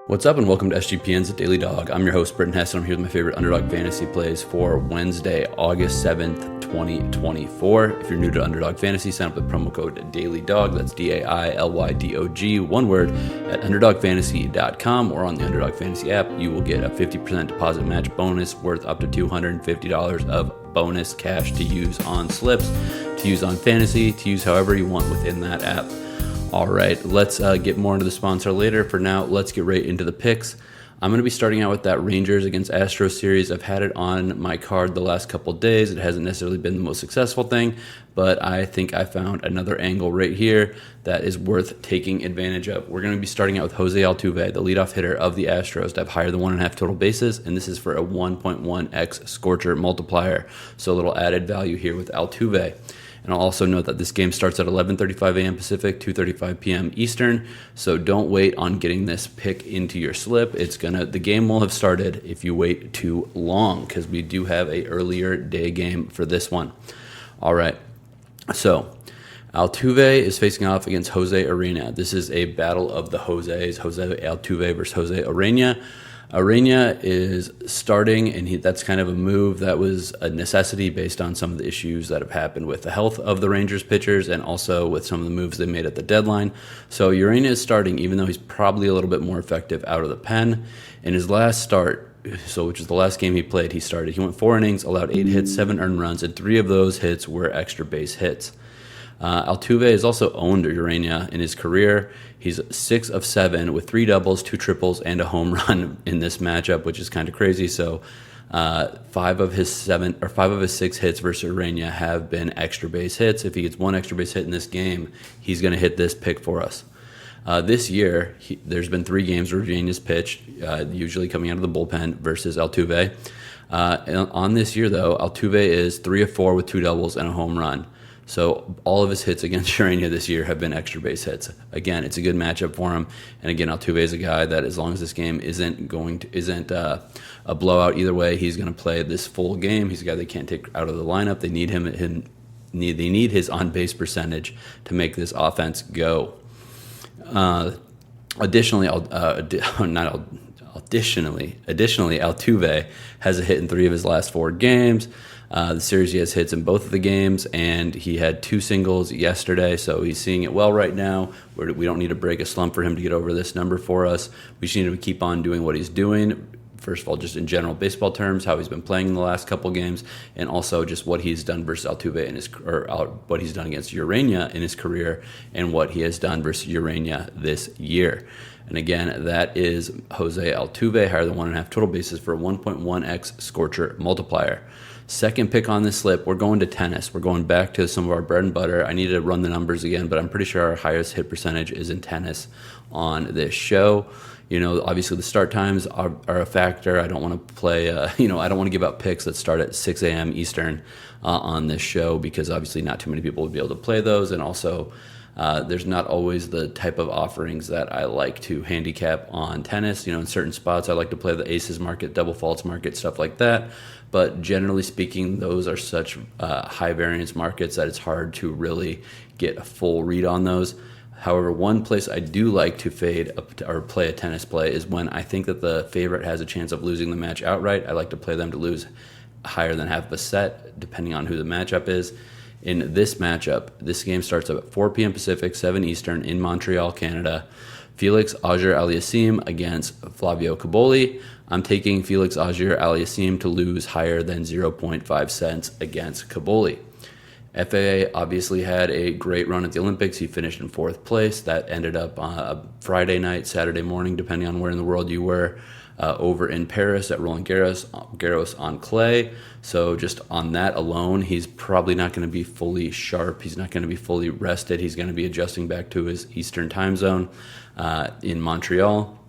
What's up and welcome to SGPN's Daily Dog. I'm your host, Britton Hess, and I'm here with my favorite Underdog fantasy plays for Wednesday, August 7th, 2024. If you're new to Underdog Fantasy, sign up with promo code DailyDog, that's DAILYDOG, one word, at UnderdogFantasy.com or on the Underdog Fantasy app. You will get a 50% deposit match bonus worth up to $250 of bonus cash to use on slips, to use on fantasy, to use however you want within that app. All right, let's get more into the sponsor later. For now, let's get right into the picks. I'm going to be starting out with that Rangers against Astros series. I've had it on my card the last couple days. It hasn't necessarily been the most successful thing, but I think I found another angle right here that is worth taking advantage of. We're going to be starting out with Jose Altuve, the leadoff hitter of the Astros, to have higher than 1.5 total bases, and this is for a 1.1x scorcher multiplier. So a little added value here with Altuve. And I'll also note that this game starts at 11:35 a.m. Pacific, 2:35 p.m. Eastern. So don't wait on getting this pick into your slip. The game will have started if you wait too long, because we do have a earlier day game for this one. All right. So Altuve is facing off against Jose Urena. This is a battle of the Jose's, Jose Altuve versus Jose Urena. Urena is starting, and that's kind of a move that was a necessity based on some of the issues that have happened with the health of the Rangers pitchers and also with some of the moves they made at the deadline. So Urena is starting, even though he's probably a little bit more effective out of the pen. In his last start, which is the last game he played, he went 4 innings, allowed 8 hits, 7 earned runs, and 3 of those hits were extra base hits. Altuve has also owned Urena in his career. He's 6 of 7 with 3 doubles, 2 triples, and a home run in this matchup, which is kind of crazy. So 5 of his 6 hits versus Urena have been extra base hits. If he gets 1 extra base hit in this game, he's going to hit this pick for us. This year, there's been 3 games where Urena's pitched, usually coming out of the bullpen versus Altuve. On this year, though, Altuve is 3 of 4 with 2 doubles and a home run. So all of his hits against Urena this year have been extra base hits. Again, it's a good matchup for him. And again, Altuve is a guy that, as long as this game isn't a blowout either way, he's going to play this full game. He's a guy they can't take out of the lineup. They need they need his on base percentage to make this offense go. Additionally, Altuve has a hit in 3 of his last 4 games. The series, he has hits in both of the games, and he had 2 singles yesterday, so he's seeing it well right now. We don't need to break a slump for him to get over this number for us. We just need to keep on doing what he's doing. First of all, just in general baseball terms, how he's been playing in the last couple games, and also just what he's done versus Altuve what he's done against Urena in his career, and what he has done versus Urena this year. And again, that is Jose Altuve, higher than 1.5 total bases for a 1.1x scorcher multiplier. Second pick on this slip, we're going to tennis. We're going back to some of our bread and butter. I need to run the numbers again, but I'm pretty sure our highest hit percentage is in tennis on this show. You know, obviously the start times are a factor. I don't want to play, I don't want to give out picks that start at 6 a.m. Eastern on this show, because obviously not too many people would be able to play those. And also, there's not always the type of offerings that I like to handicap on tennis. You know, in certain spots, I like to play the aces market, double faults market, stuff like that. But generally speaking, those are such high variance markets that it's hard to really get a full read on those. However, one place I do like to fade or play a tennis play is when I think that the favorite has a chance of losing the match outright. I like to play them to lose higher than half a set, depending on who the matchup is. In this matchup, this game starts at 4 p.m. Pacific, 7 Eastern in Montreal, Canada. Felix Auger-Aliassime against Flavio Cobolli. I'm taking Felix Auger-Aliassime to lose higher than 0.5 cents against Cobolli. FAA obviously had a great run at the Olympics. He finished in 4th place. That ended up Friday night, Saturday morning, depending on where in the world you were, over in Paris at Roland Garros on clay. So just on that alone, he's probably not going to be fully sharp. He's not going to be fully rested. He's going to be adjusting back to his Eastern time zone in Montreal.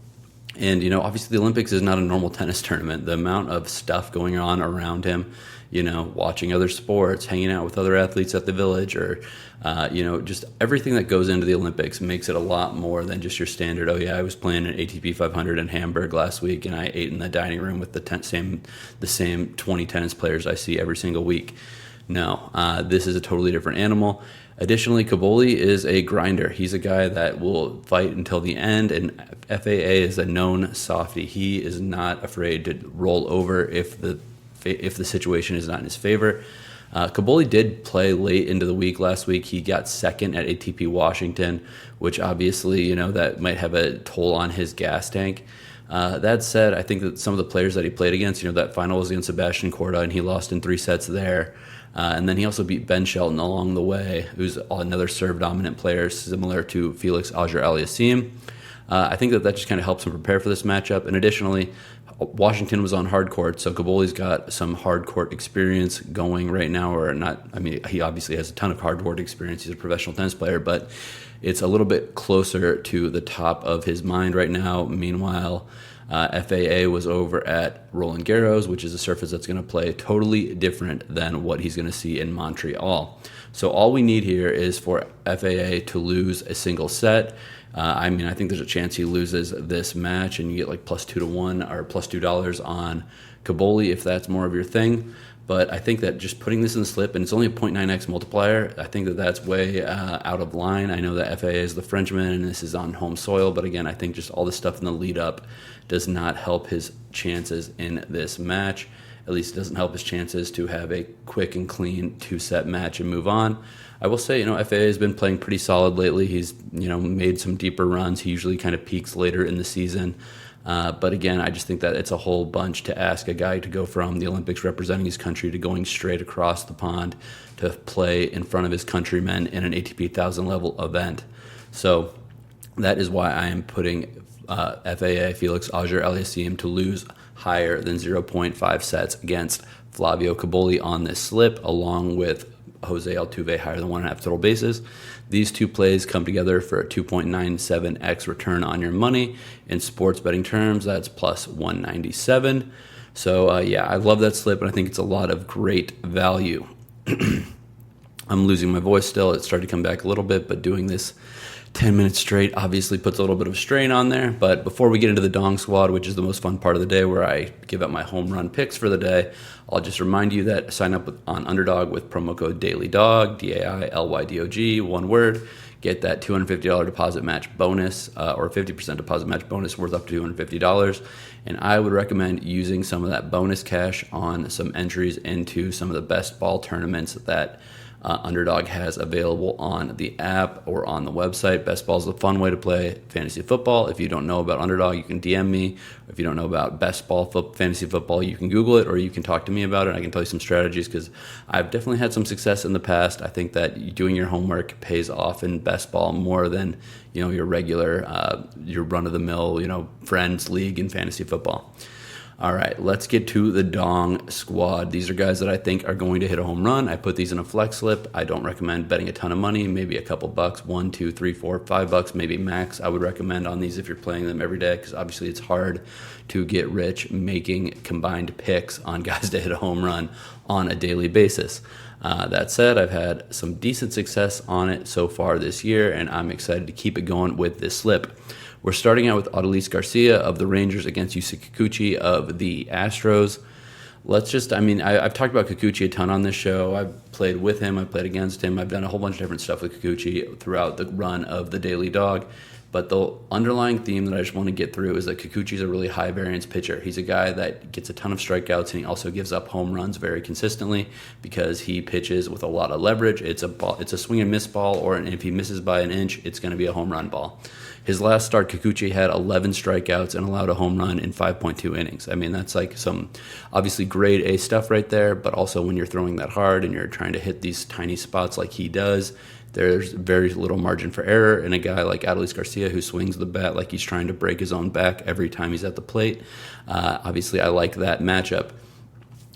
And, you know, obviously the Olympics is not a normal tennis tournament. The amount of stuff going on around him, you know, watching other sports, hanging out with other athletes at the Village, or, just everything that goes into the Olympics makes it a lot more than just your standard, oh, yeah, I was playing an ATP 500 in Hamburg last week, and I ate in the dining room with the same 20 tennis players I see every single week. No, this is a totally different animal. Additionally, Cobolli is a grinder. He's a guy that will fight until the end, and FAA is a known softie. He is not afraid to roll over if the situation is not in his favor. Cobolli did play late into the week last week. He got second at ATP Washington, which obviously, that might have a toll on his gas tank. That said, I think that some of the players that he played against, that final was against Sebastian Corda, and he lost in 3 sets there. And then he also beat Ben Shelton along the way, who's another serve-dominant player similar to Felix Auger-Aliassime. I think that just kind of helps him prepare for this matchup. And additionally, Washington was on hard court, so Cobolli's got some hard court experience going right now, or not. I mean, he obviously has a ton of hard court experience. He's a professional tennis player, but it's a little bit closer to the top of his mind right now. Meanwhile, FAA was over at Roland Garros, which is a surface that's going to play totally different than what he's going to see in Montreal. So all we need here is for FAA to lose a single set. I think there's a chance he loses this match, and you get like +2 to 1 or +$2 on Cobolli if that's more of your thing. But I think that just putting this in the slip, and it's only a 0.9x multiplier, I think that that's way out of line. I know that FAA is the Frenchman, and this is on home soil. But again, I think just all the stuff in the lead up does not help his chances in this match. At least it doesn't help his chances to have a quick and clean 2-set match and move on. I will say, FAA has been playing pretty solid lately. He's, made some deeper runs. He usually kind of peaks later in the season. But again, I just think that it's a whole bunch to ask a guy to go from the Olympics representing his country to going straight across the pond to play in front of his countrymen in an ATP 1000 level event. So that is why I am putting FAA Felix Auger-Aliassime to lose higher than 0.5 sets against Flavio Cobolli on this slip, along with Jose Altuve higher than 1.5 total bases. These two plays come together for a 2.97x return on your money. In sports betting terms, that's plus 197. So I love that slip, and I think it's a lot of great value. I'm losing my voice still. It started to come back a little bit, but doing this 10 minutes straight obviously puts a little bit of strain on there. But before we get into the Dong Squad, which is the most fun part of the day, where I give out my home run picks for the day, I'll just remind you that sign up on Underdog with promo code DailyDog, DAILYDOG, one word. Get that $250 deposit match bonus, or 50% deposit match bonus worth up to $250. And I would recommend using some of that bonus cash on some entries into some of the best ball tournaments that Underdog has available on the app or on the website. Best ball is a fun way to play fantasy football. If you don't know about Underdog, you can DM me. If you don't know about best ball fantasy football, you can Google it, or you can talk to me about it. I can tell you some strategies, because I've definitely had some success in the past. I think that doing your homework pays off in best ball more than your regular, your run-of-the-mill, friends league in fantasy football. All right, let's get to the Dong Squad. These are guys that I think are going to hit a home run. I put these in a flex slip. I don't recommend betting a ton of money, maybe a couple bucks, $1, $2, $3, $4, $5, maybe max. I would recommend on these if you're playing them every day, because obviously it's hard to get rich making combined picks on guys to hit a home run on a daily basis. That said, I've had some decent success on it so far this year, and I'm excited to keep it going with this slip. We're starting out with Adolis Garcia of the Rangers against Yusei Kikuchi of the Astros. I've talked about Kikuchi a ton on this show. I've played with him, I've played against him, I've done a whole bunch of different stuff with Kikuchi throughout the run of the Daily Dog. But the underlying theme that I just want to get through is that Kikuchi's a really high variance pitcher. He's a guy that gets a ton of strikeouts, and he also gives up home runs very consistently because he pitches with a lot of leverage. It's a swing and miss ball, or if he misses by an inch, it's going to be a home run ball. His last start, Kikuchi had 11 strikeouts and allowed a home run in 5.2 innings. That's like some obviously grade A stuff right there, but also when you're throwing that hard and you're trying to hit these tiny spots like he does, there's very little margin for error. And a guy like Adolis Garcia, who swings the bat like he's trying to break his own back every time he's at the plate, obviously I like that matchup.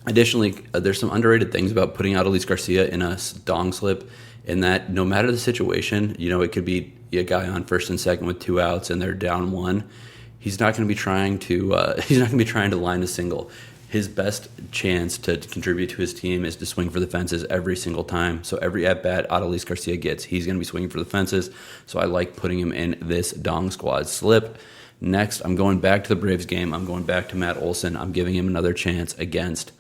Additionally, there's some underrated things about putting Adolis Garcia in a dong slip, in that no matter the situation, it could be a guy on first and second with 2 outs and they're down 1. He's not going to be trying to line a single. His best chance to contribute to his team is to swing for the fences every single time. So every at-bat Adolis Garcia gets, he's going to be swinging for the fences. So I like putting him in this Dong Squad slip. Next, I'm going back to the Braves game. I'm going back to Matt Olson. I'm giving him another chance against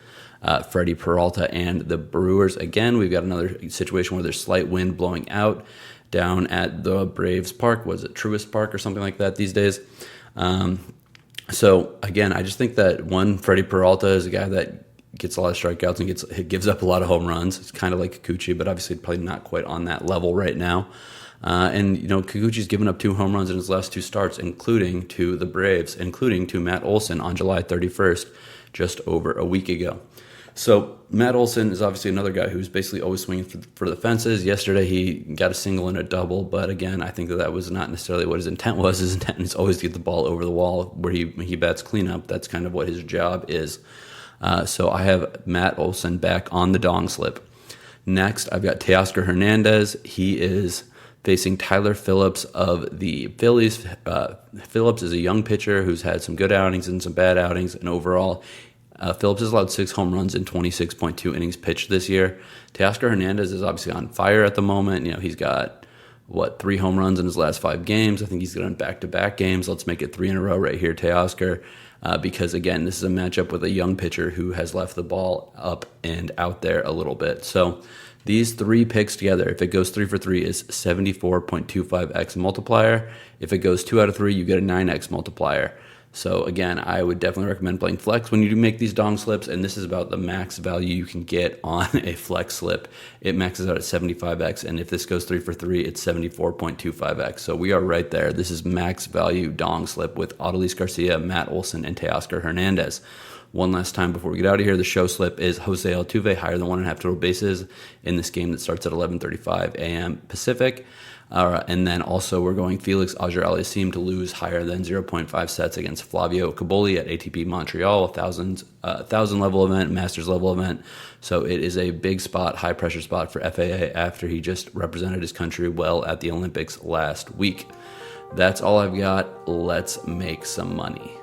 Freddie Peralta and the Brewers. Again, we've got another situation where there's slight wind blowing out down at the Braves Park. Was it Truist Park or something like that these days? So again, I just think that Freddie Peralta is a guy that gets a lot of strikeouts and gives up a lot of home runs. It's kind of like Kikuchi, but obviously probably not quite on that level right now. And Kikuchi's given up 2 home runs in his last 2 starts, including to the Braves, including to Matt Olson on July 31st, just over a week ago. So Matt Olson is obviously another guy who's basically always swinging for the fences. Yesterday he got a single and a double, but again, I think that was not necessarily what his intent was. His intent is always to get the ball over the wall where he bats cleanup. That's kind of what his job is. So I have Matt Olson back on the dong slip. Next, I've got Teoscar Hernandez. He is facing Tyler Phillips of the Phillies. Phillips is a young pitcher who's had some good outings and some bad outings, and overall, Phillips has allowed 6 home runs in 26.2 innings pitched this year. Teoscar Hernandez is obviously on fire at the moment. He's got, 3 home runs in his last 5 games. I think he's going back-to-back games. Let's make it 3 in a row right here, Teoscar, because, again, this is a matchup with a young pitcher who has left the ball up and out there a little bit. So these 3 picks together, if it goes 3 for 3, is 74.25x multiplier. If it goes 2 out of 3, you get a 9x multiplier. So again, I would definitely recommend playing flex when you do make these dong slips, and this is about the max value you can get on a flex slip. It maxes out at 75x, and if this goes 3 for 3, it's 74.25x. So we are right there. This is max value dong slip with Adolis Garcia, Matt Olson, and Teoscar Hernandez. One last time before we get out of here, the show slip is Jose Altuve, higher than 1.5 total bases in this game that starts at 11:35 a.m. Pacific. And then also we're going Felix Auger-Aliassime to lose higher than 0.5 sets against Flavio Cobolli at ATP Montreal, 1,000 level event, Masters level event. So it is a big spot, high pressure spot for FAA after he just represented his country well at the Olympics last week. That's all I've got. Let's make some money.